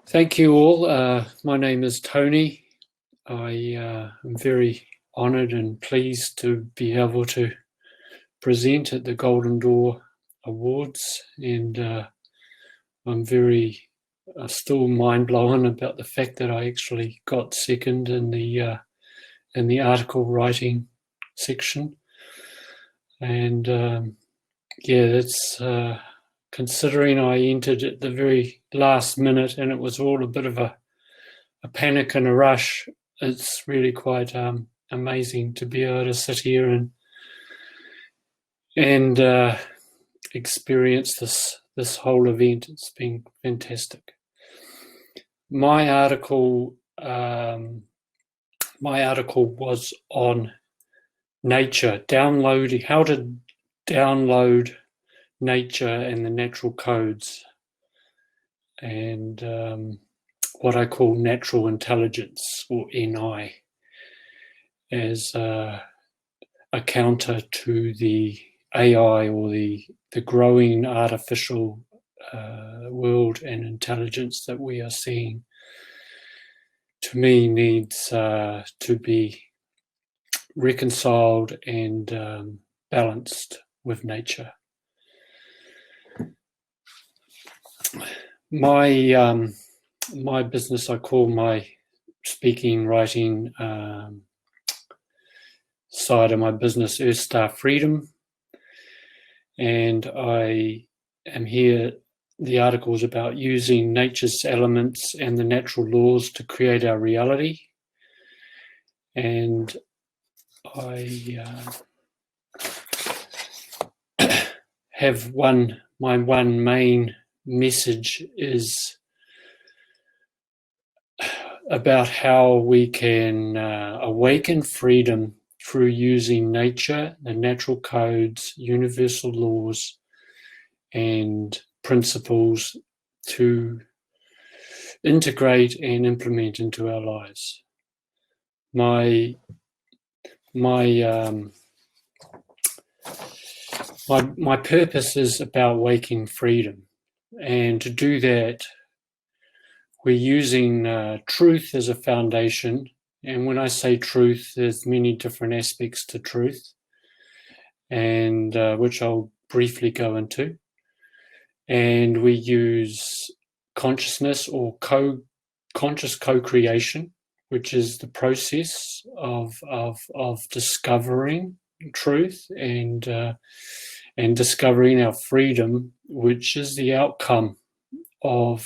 Thank you all. My name is Tony. I am very honoured and pleased to be able to present at the Golden Door Awards, and I'm very still mind blown about the fact that I actually got second in the article writing section, and yeah, that's. Considering I entered at the very last minute and it was all a bit of a panic and a rush, it's really quite amazing to be able to sit here and experience this whole event. It's been fantastic. My article was on nature, how to download nature and the natural codes, and what I call natural intelligence, or NI, as a counter to the AI, or the growing artificial world and intelligence that we are seeing. To me, needs to be reconciled and balanced with nature. My business, I call my speaking, writing side of my business Earth Star Freedom, and I am here. The article is about using nature's elements and the natural laws to create our reality, and I have my one main message is about how we can awaken freedom through using nature, the natural codes, universal laws, and principles to integrate and implement into our lives. My purpose is about waking freedom. And to do that, we're using truth as a foundation. And when I say truth, there's many different aspects to truth, and which I'll briefly go into. And we use consciousness, or conscious co-creation, which is the process of discovering truth and discovering our freedom, which is the outcome of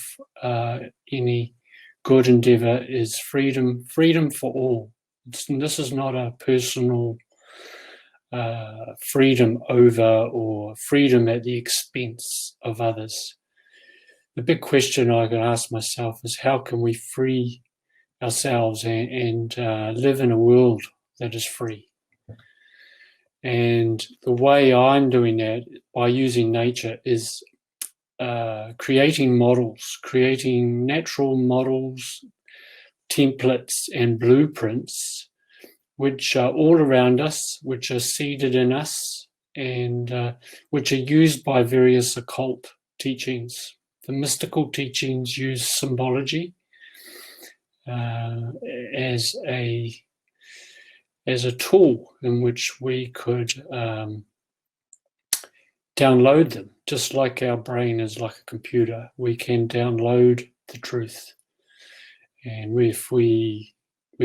any good endeavor, is freedom for all. This is not a personal freedom over, or freedom at the expense of others. The big question I can ask myself is, how can we free ourselves and live in a world that is free? And the way I'm doing that, by using nature, is creating models, creating natural models, templates and blueprints, which are all around us, which are seeded in us, and which are used by various occult teachings. The mystical teachings use symbology as a tool in which we could download them. Just like our brain is like a computer, we can download the truth. And if we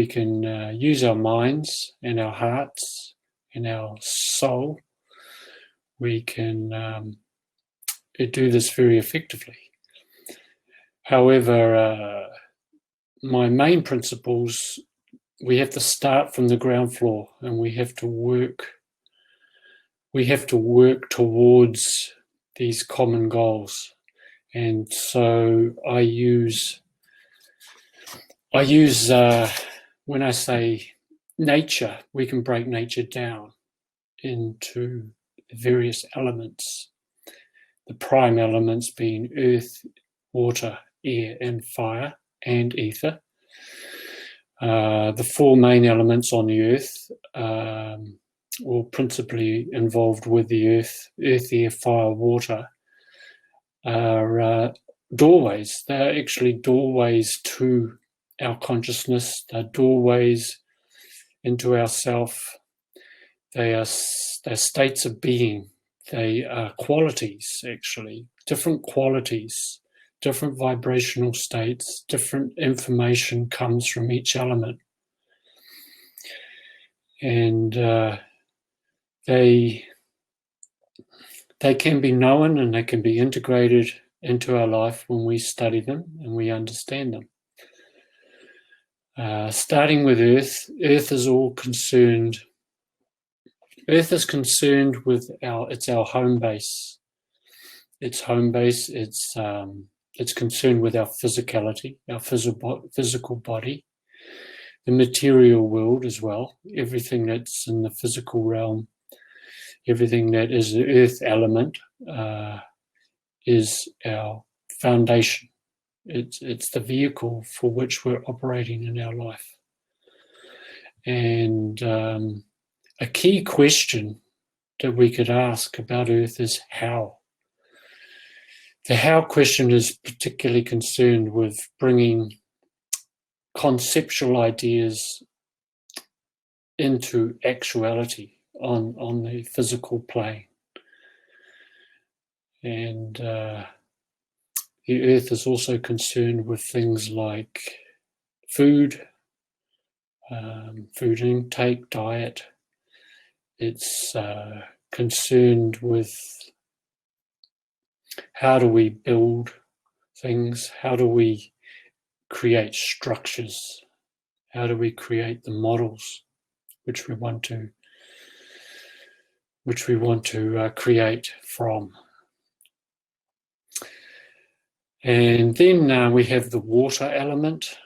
can use our minds and our hearts and our soul, we can do this very effectively. However, my main principles, we have to start from the ground floor, and we have to work towards these common goals. And so I use when I say nature, we can break nature down into various elements, the prime elements being earth, water, air, and fire, and ether. The four main elements on the earth, or principally involved with the earth, air, fire, water, are doorways. They're actually doorways to our consciousness. They're doorways into ourself. They're states of being. They are qualities, actually, different qualities, different vibrational states, different information comes from each element. And they can be known and they can be integrated into our life when we study them and we understand them. Starting with Earth, Earth is concerned with it's our home base. It's home base, it's concerned with our physicality, our physical body, the material world as well, everything that's in the physical realm, everything that is the earth element is our foundation. It's the vehicle for which we're operating in our life. And a key question that we could ask about Earth is how. The how question is particularly concerned with bringing conceptual ideas into actuality on the physical plane. And the Earth is also concerned with things like food intake, diet. It's concerned with how do we build things, how do we create structures, how do we create the models which we want to create from. And then we have the water element.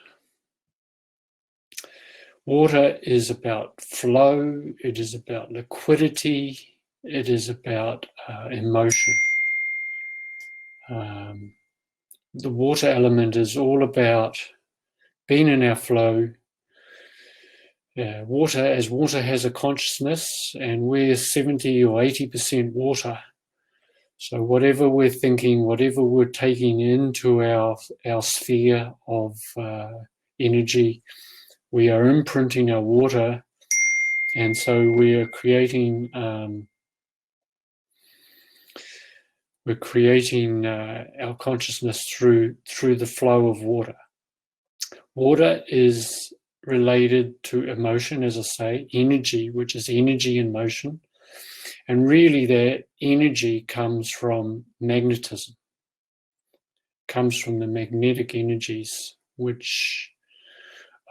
Water is about flow, it is about liquidity, it is about emotion. The water element is all about being in our flow. Water has a consciousness, and we're 70 or 80% water. So whatever we're thinking, whatever we're taking into our sphere of energy, we are imprinting our water, and so we are creating our consciousness through the flow of water. Water is related to emotion, as I say, energy, which is energy in motion. And really that energy comes from magnetism, comes from the magnetic energies which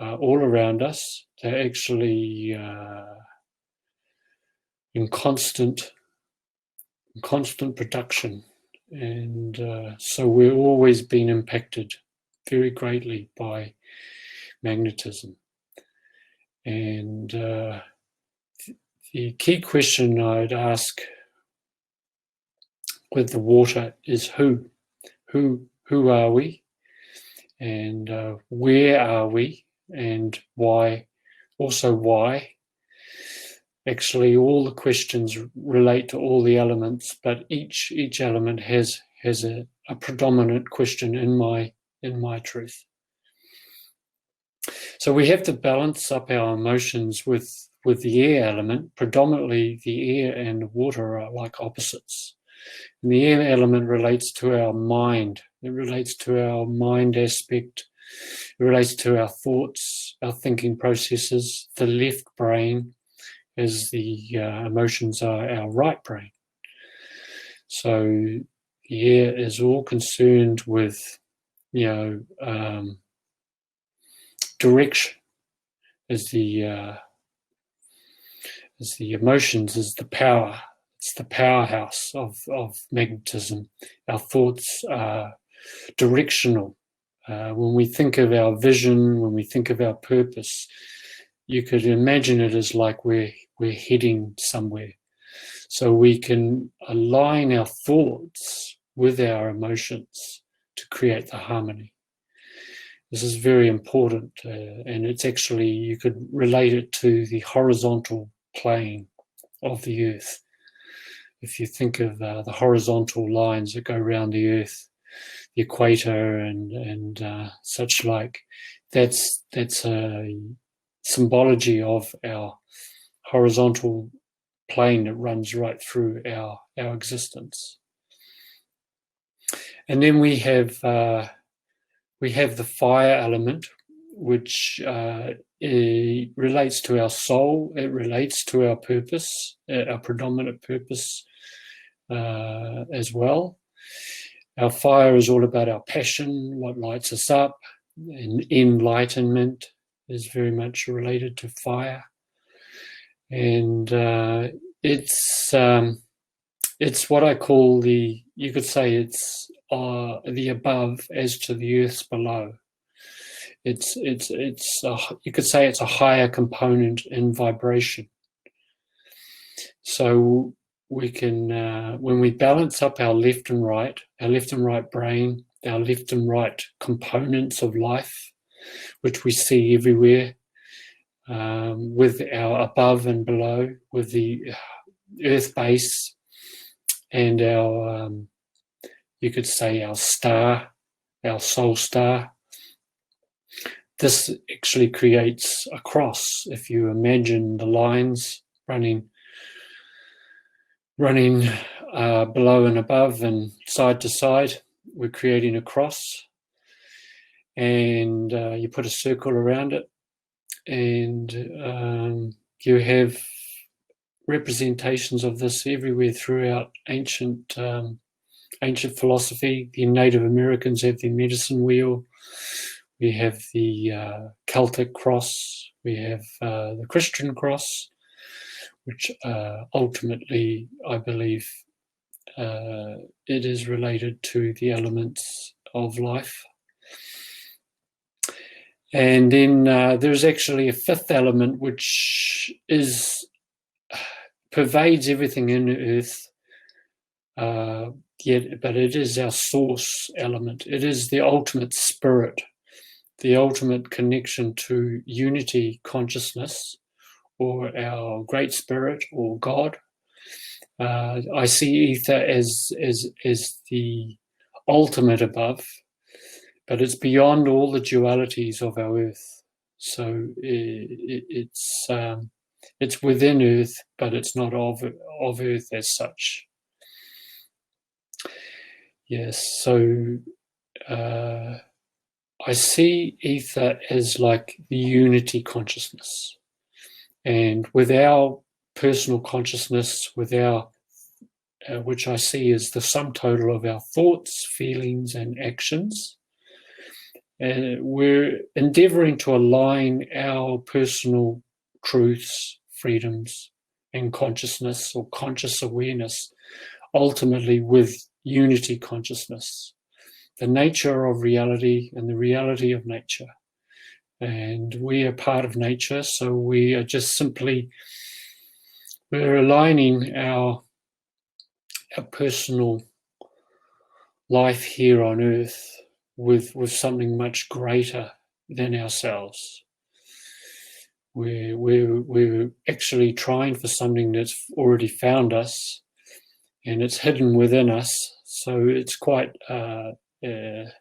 are all around us. They're actually in constant production. And so we're always being impacted very greatly by magnetism. And the key question I'd ask with the water is who are we, and where are we, and why. Also why. Actually, all the questions relate to all the elements, but each element has a predominant question in my truth. So we have to balance up our emotions with the air element. Predominantly, the air and the water are like opposites. And the air element relates to our mind. It relates to our mind aspect. It relates to our thoughts, our thinking processes. The left brain, as the emotions are our right brain. So the air is all concerned with, direction. As the emotions is the power. It's the powerhouse of magnetism. Our thoughts are directional. When we think of our vision, when we think of our purpose, you could imagine it as like we're heading somewhere. So we can align our thoughts with our emotions to create the harmony. This is very important, and it's actually, you could relate it to the horizontal plane of the earth. If you think of the horizontal lines that go around the earth equator and such like. That's a symbology of our horizontal plane that runs right through our existence. And then we have the fire element, which it relates to our soul. It relates to our purpose, our predominant purpose as well. Our fire is all about our passion, what lights us up, and enlightenment is very much related to fire. And it's what I call you could say it's the above as to the earth's below. You could say it's a higher component in vibration. So we can, when we balance up our left and right brain, our left and right components of life, which we see everywhere, with our above and below, with the earth base and our, you could say our star, our soul star. This actually creates a cross. If you imagine the lines running below and above and side to side, we're creating a cross, and you put a circle around it, and you have representations of this everywhere throughout ancient philosophy. The Native Americans have the medicine wheel. We have the Celtic cross. We have the Christian cross, which ultimately, I believe, it is related to the elements of life. And then there's actually a fifth element, which pervades everything in the earth, but it is our source element. It is the ultimate spirit, the ultimate connection to unity consciousness, or our great spirit, or God. I see ether as the ultimate above, but it's beyond all the dualities of our earth. So it's within earth, but it's not of earth as such. Yes, so I see ether as like the unity consciousness. And with our personal consciousness, with our, which I see as the sum total of our thoughts, feelings, and actions, we're endeavoring to align our personal truths, freedoms, and consciousness, or conscious awareness, ultimately with unity consciousness, the nature of reality and the reality of nature. And we are part of nature, so we are just simply, we're aligning our personal life here on earth with something much greater than ourselves. We're actually trying for something that's already found us, and it's hidden within us. So it's quite, we're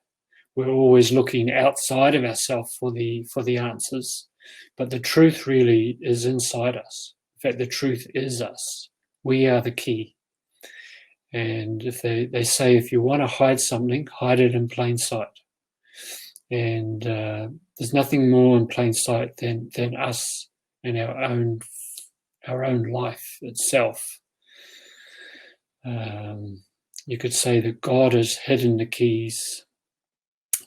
always looking outside of ourselves for the answers, but the truth really is inside us. In fact, the truth is us. We are the key. And if they say, if you want to hide something, hide it in plain sight. And there's nothing more in plain sight than us and our own life itself. You could say that God has hidden the keys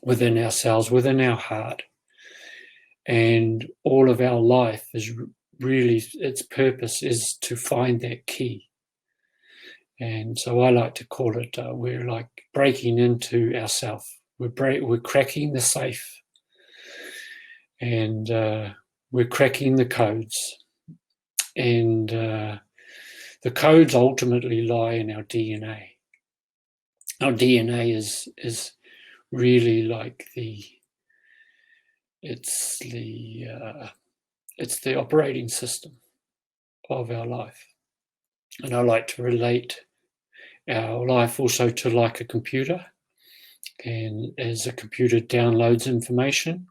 within ourselves, within our heart. And all of our life is really, its purpose is to find that key. And so I like to call it, we're like breaking into ourselves. We're cracking the safe, and we're cracking the codes. And the codes ultimately lie in our DNA. Our DNA is really like it's the operating system of our life. And I like to relate our life also to like a computer. And as a computer downloads information,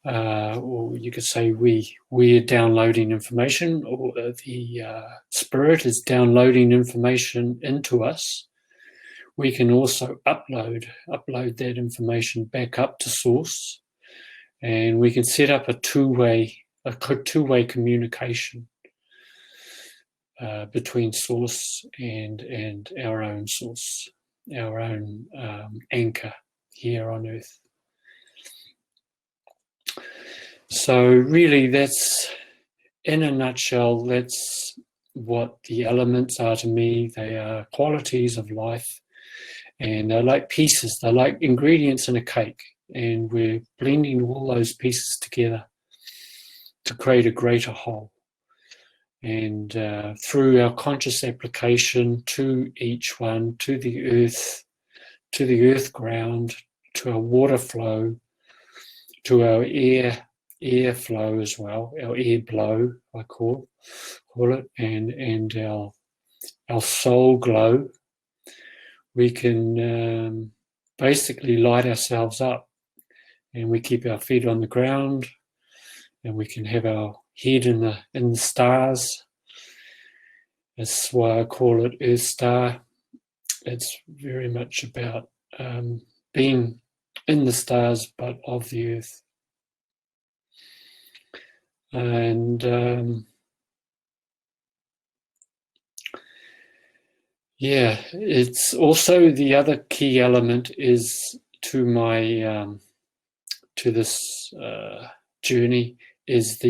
or you could say we're downloading information, or the spirit is downloading information into us, we can also upload that information back up to source, and we can set up a two-way communication between source and our own source, our own anchor here on earth. So really, that's, in a nutshell, that's what the elements are to me. They are qualities of life, and they're like pieces, they're like ingredients in a cake, and we're blending all those pieces together to create a greater whole. And through our conscious application to each one, to the earth ground, to our water flow, to our air flow as well, our air blow, I call it, and our soul glow, we can basically light ourselves up, and we keep our feet on the ground, and we can have our head in the stars. That's why I call it Earth Star. It's very much about being in the stars, but of the earth. And yeah, it's also the other key element is to my to this journey is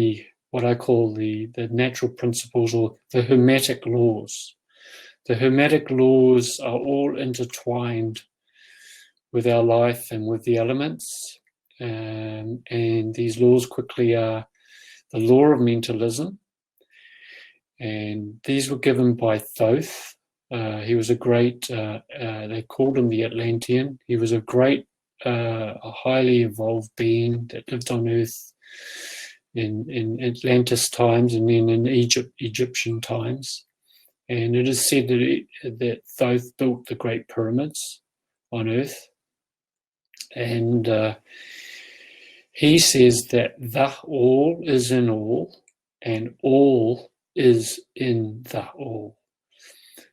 what I call the natural principles, or the Hermetic laws. The Hermetic laws are all intertwined with our life and with the elements, and these laws quickly are the law of mentalism, and these were given by Thoth. He was a great, they called him the Atlantean. He was a great, a highly evolved being that lived on Earth in Atlantis times, and then in Egyptian times. And it is said that Thoth built the Great Pyramids on Earth. And he says that the all is in all, and all is in the all.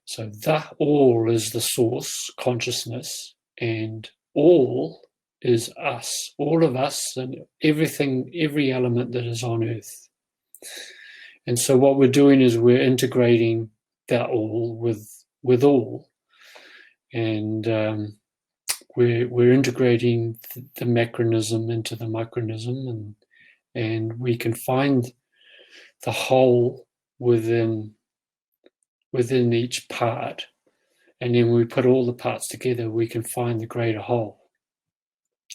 So the all is the source, consciousness, and all is us, all of us, and everything, every element that is on earth. And so what we're doing is we're integrating that all with all, and we're integrating the macronism into the micronism, and we can find the whole within each part, and then we put all the parts together, we can find the greater whole.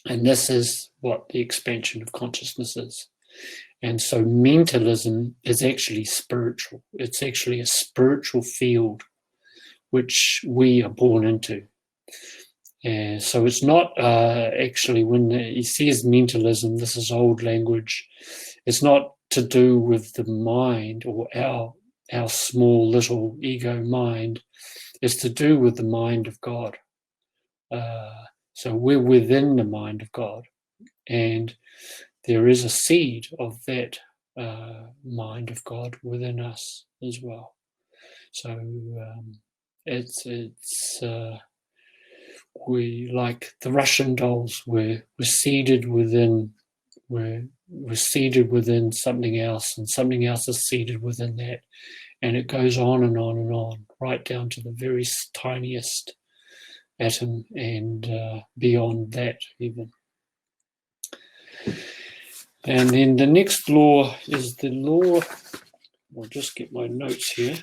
And this is what the expansion of consciousness is. And so mentalism is actually spiritual. It's actually a spiritual field which we are born into. And so it's not actually, when he says mentalism, this is old language, it's not to do with the mind or our small little ego mind. It's to do with the mind of God. So we're within the mind of God, and there is a seed of that mind of God within us as well. So it's we, like the Russian dolls, we're seeded within something else, and something else is seeded within that, and it goes on and on and on, right down to the very tiniest atom, and beyond that even. And then the next law is the law, I'll just get my notes here.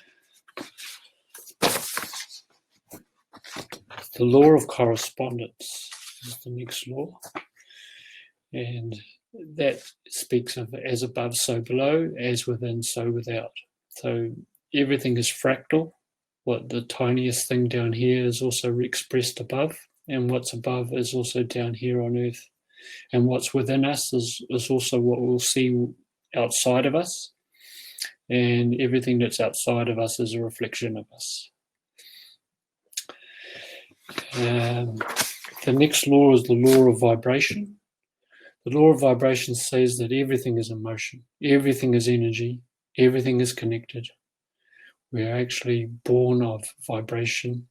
The law of correspondence is the next law, and that speaks of as above, so below, as within, so without. So everything is fractal. What the tiniest thing down here is also expressed above, and what's above is also down here on earth. And what's within us is also what we'll see outside of us, and everything that's outside of us is a reflection of us. The next law is the law of vibration. The law of vibration says that everything is emotion, everything is energy, everything is connected. We are actually born of vibration,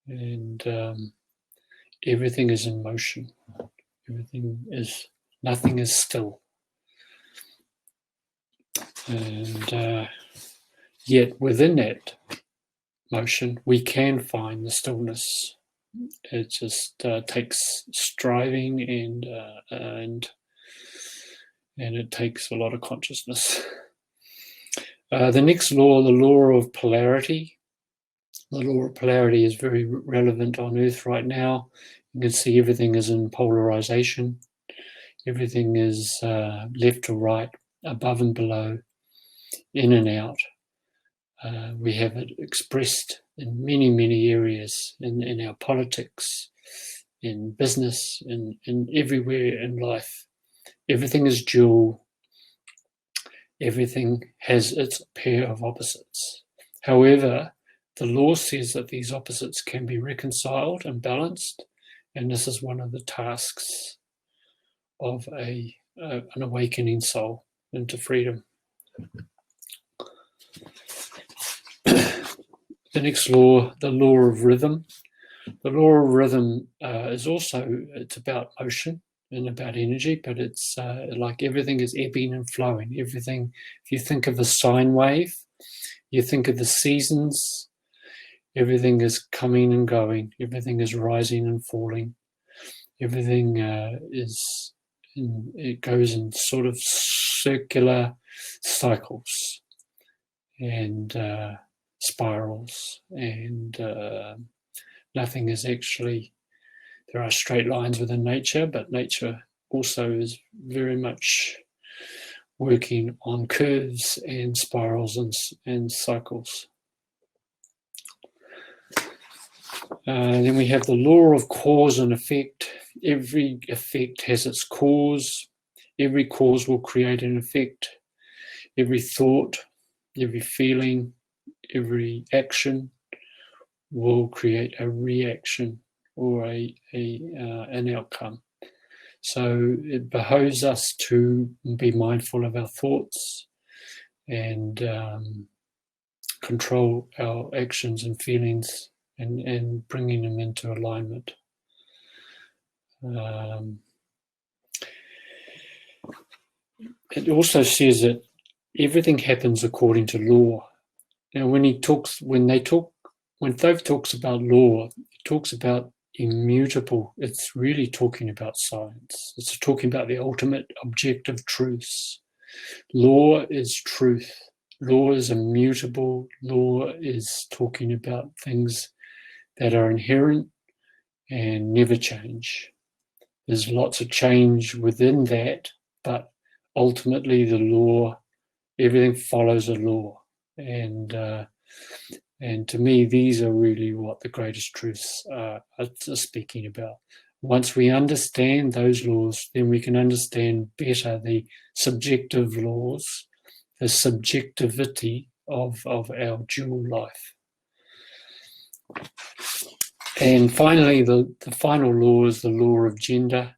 and everything is in motion. Nothing is still. And yet within that motion, we can find the stillness. It just takes striving and it takes a lot of consciousness. The next law, the law of polarity. The law of polarity is very relevant on Earth right now. You can see everything is in polarization. Everything is left to right, above and below, in and out. We have it expressed in many, many areas, in our politics, in business, in everywhere in life. Everything is dual. Everything has its pair of opposites. However, the law says that these opposites can be reconciled and balanced, and this is one of the tasks of an awakening soul into freedom. The next law, the law of rhythm. The law of rhythm is also, it's about motion and about energy, but it's like everything is ebbing and flowing. Everything, if you think of a sine wave, you think of the seasons, everything is coming and going, everything is rising and falling, everything it goes in sort of circular cycles and spirals, and nothing is actually, there are straight lines within nature, but nature also is very much working on curves and spirals and cycles. Then we have the law of cause and effect. Every effect has its cause. Every cause will create an effect. Every thought, every feeling, every action will create a reaction or an outcome. So it behoves us to be mindful of our thoughts and control our actions and feelings and bringing them into alignment. It also says that everything happens according to law. Now, when Thoth talks about law, it talks about immutable. It's really talking about science. It's talking about the ultimate objective truths. Law is truth. Law is immutable. Law is talking about things that are inherent and never change. There's lots of change within that, but ultimately the law, everything follows a law. And to me, these are really what the greatest truths are speaking about. Once we understand those laws, then we can understand better the subjective laws, the subjectivity of our dual life. And finally, the final law is the law of gender.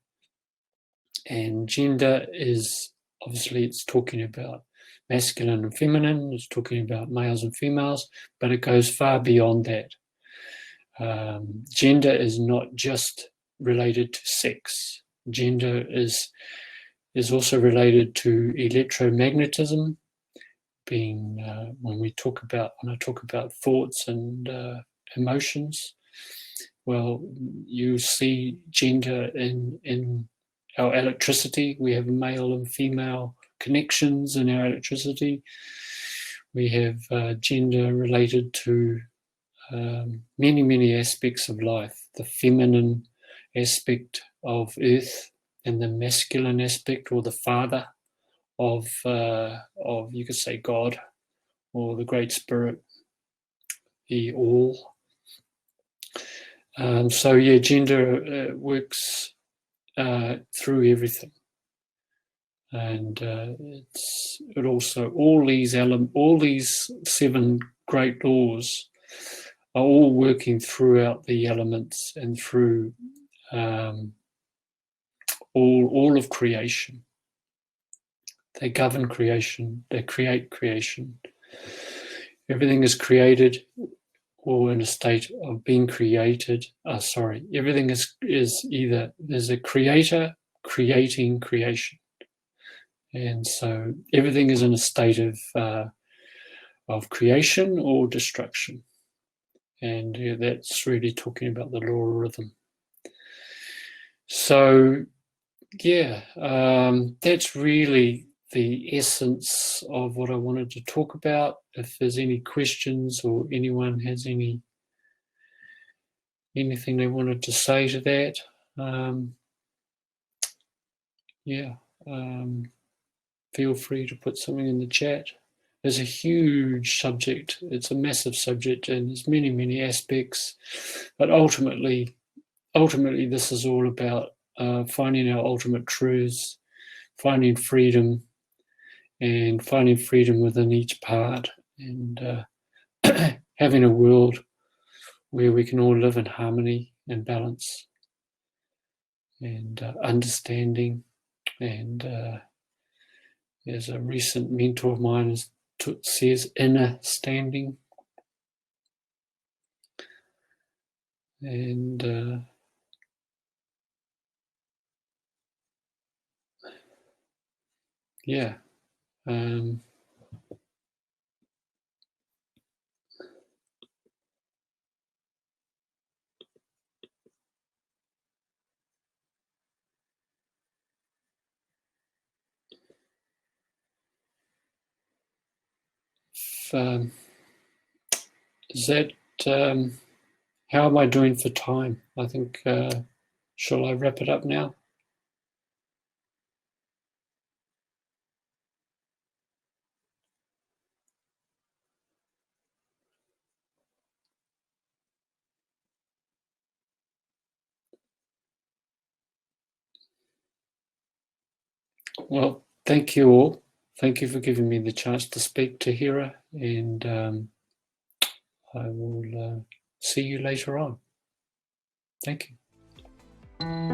And gender is, obviously, it's talking about masculine and feminine, it's talking about males and females, but it goes far beyond that. Gender is not just related to sex. Gender is also related to electromagnetism, being when I talk about thoughts and emotions. Well, you see gender in our electricity. We have male and female connections in our electricity. We have gender related to many, many aspects of life. The feminine aspect of Earth and the masculine aspect, or the father of you could say God, or the Great Spirit, the All. So yeah, gender works through everything. And it also, all these 7 great laws are all working throughout the elements and through all of creation. They govern creation, they create creation. Everything is created or in a state of being created. Everything is either there's a creator creating creation. And so everything is in a state of creation or destruction. And that's really talking about the law of rhythm. So, that's really the essence of what I wanted to talk about. If there's any questions or anyone has anything they wanted to say to that, feel free to put something in the chat. It's a huge subject. It's a massive subject, and there's many, many aspects. But ultimately, this is all about finding our ultimate truths, finding freedom, and finding freedom within each part, and having a world where we can all live in harmony and balance and understanding. And as a recent mentor of mine says, inner standing. And is that how am I doing for time? I think, shall I wrap it up now? Well, thank you all. Thank you for giving me the chance to speak, Tahira, and I will see you later on. Thank you.